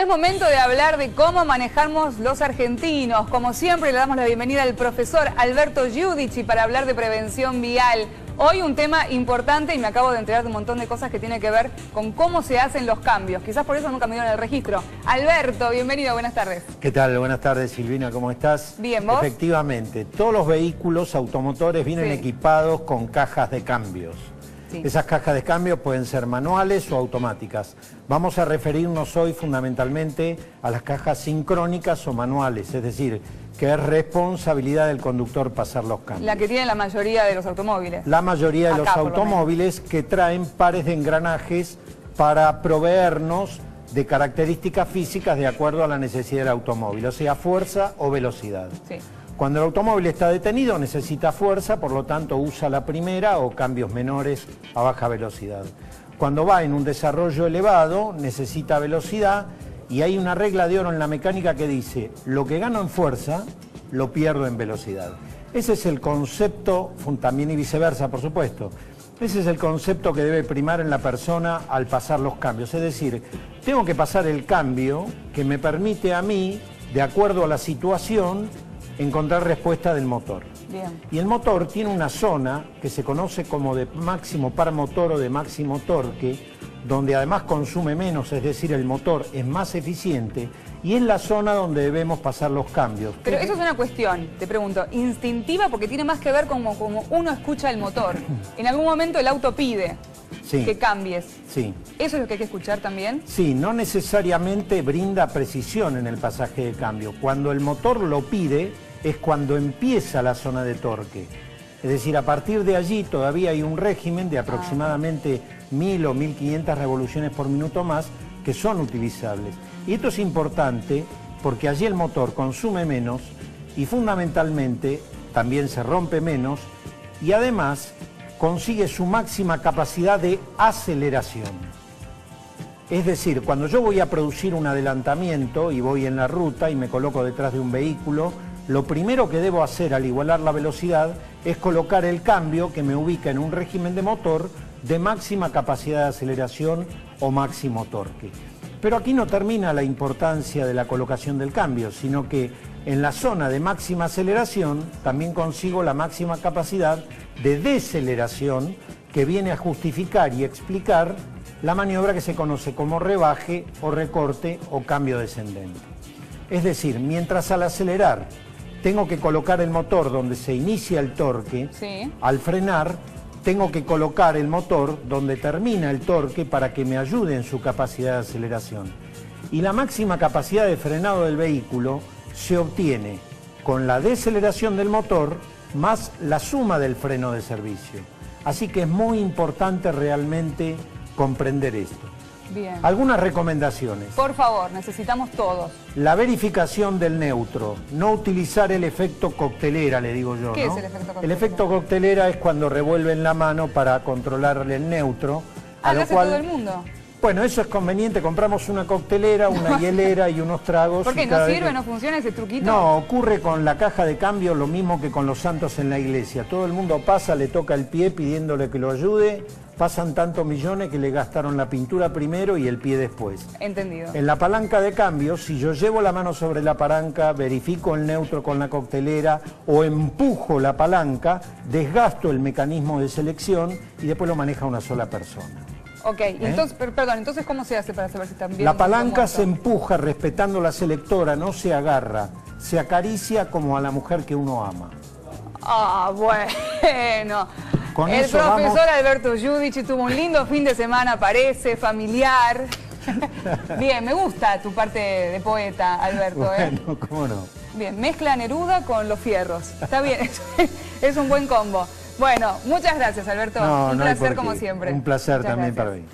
Es momento de hablar de cómo manejamos los argentinos. Como siempre, le damos la bienvenida al profesor Alberto Giudici para hablar de prevención vial. Hoy un tema importante y me acabo de enterar de un montón de cosas que tienen que ver con cómo se hacen los cambios. Quizás por eso nunca me dieron el registro. Alberto, bienvenido, buenas tardes. ¿Qué tal? Buenas tardes, Silvina, ¿cómo estás? Bien, ¿vos? Efectivamente, todos los vehículos automotores vienen equipados con cajas de cambios. Sí. Esas cajas de cambios pueden ser manuales o automáticas. Vamos a referirnos hoy fundamentalmente a las cajas sincrónicas o manuales, es decir, que es responsabilidad del conductor pasar los cambios. La que tiene la mayoría de los automóviles. La mayoría de los automóviles que traen pares de engranajes para proveernos de características físicas de acuerdo a la necesidad del automóvil, o sea, fuerza o velocidad. Sí. Cuando el automóvil está detenido necesita fuerza, por lo tanto usa la primera o cambios menores a baja velocidad. Cuando va en un desarrollo elevado necesita velocidad y hay una regla de oro en la mecánica que dice: lo que gano en fuerza lo pierdo en velocidad. Ese es el concepto, también y viceversa por supuesto, ese es el concepto que debe primar en la persona al pasar los cambios. Es decir, tengo que pasar el cambio que me permite a mí, de acuerdo a la situación, encontrar respuesta del motor. Bien. Y el motor tiene una zona que se conoce como de máximo par motor o de máximo torque, donde además consume menos, es decir, el motor es más eficiente, y es la zona donde debemos pasar los cambios. Pero eso es una cuestión, te pregunto, instintiva, porque tiene más que ver con cómo uno escucha el motor. En algún momento el auto pide que cambies. Sí. ¿Eso es lo que hay que escuchar también? Sí, no necesariamente brinda precisión en el pasaje de cambio. Cuando el motor lo pide es cuando empieza la zona de torque. Es decir, a partir de allí todavía hay un régimen de aproximadamente 1000 o 1500 revoluciones por minuto más que son utilizables. Y esto es importante porque allí el motor consume menos y fundamentalmente también se rompe menos y además consigue su máxima capacidad de aceleración. Es decir, cuando yo voy a producir un adelantamiento y voy en la ruta y me coloco detrás de un vehículo, lo primero que debo hacer al igualar la velocidad es colocar el cambio que me ubica en un régimen de motor de máxima capacidad de aceleración o máximo torque. Pero aquí no termina la importancia de la colocación del cambio, sino que en la zona de máxima aceleración también consigo la máxima capacidad de deceleración que viene a justificar y explicar la maniobra que se conoce como rebaje o recorte o cambio descendente. Es decir, mientras al acelerar tengo que colocar el motor donde se inicia el torque, al frenar tengo que colocar el motor donde termina el torque para que me ayude en su capacidad de aceleración. Y la máxima capacidad de frenado del vehículo se obtiene con la deceleración del motor más la suma del freno de servicio. Así que es muy importante realmente comprender esto. Bien. Algunas recomendaciones. Por favor, necesitamos todos. La verificación del neutro, no utilizar el efecto coctelera, le digo yo. ¿Qué es el efecto coctelera? El efecto coctelera es cuando revuelven la mano para controlar el neutro. ¿Lo hace todo el mundo? Bueno, eso es conveniente, compramos una coctelera, una hielera y unos tragos. ¿Por qué? ¿No sirve, no funciona ese truquito? No, ocurre con la caja de cambio lo mismo que con los santos en la iglesia. Todo el mundo pasa, le toca el pie pidiéndole que lo ayude, pasan tantos millones que le gastaron la pintura primero y el pie después. Entendido. En la palanca de cambio, si yo llevo la mano sobre la palanca, verifico el neutro con la coctelera o empujo la palanca, desgasto el mecanismo de selección y después lo maneja una sola persona. Ok, entonces, perdón, entonces ¿cómo se hace para saber si están bien? La palanca se empuja respetando la selectora, no se agarra, se acaricia como a la mujer que uno ama. Ah, bueno. Con el eso profesor vamos... Alberto Giudici tuvo un lindo fin de semana, parece, familiar. Bien, me gusta tu parte de poeta, Alberto. Bueno, cómo no. Bien, mezcla Neruda con los fierros. Está bien, es un buen combo. Bueno, muchas gracias, Alberto. Un placer como siempre. Un placer también para mí.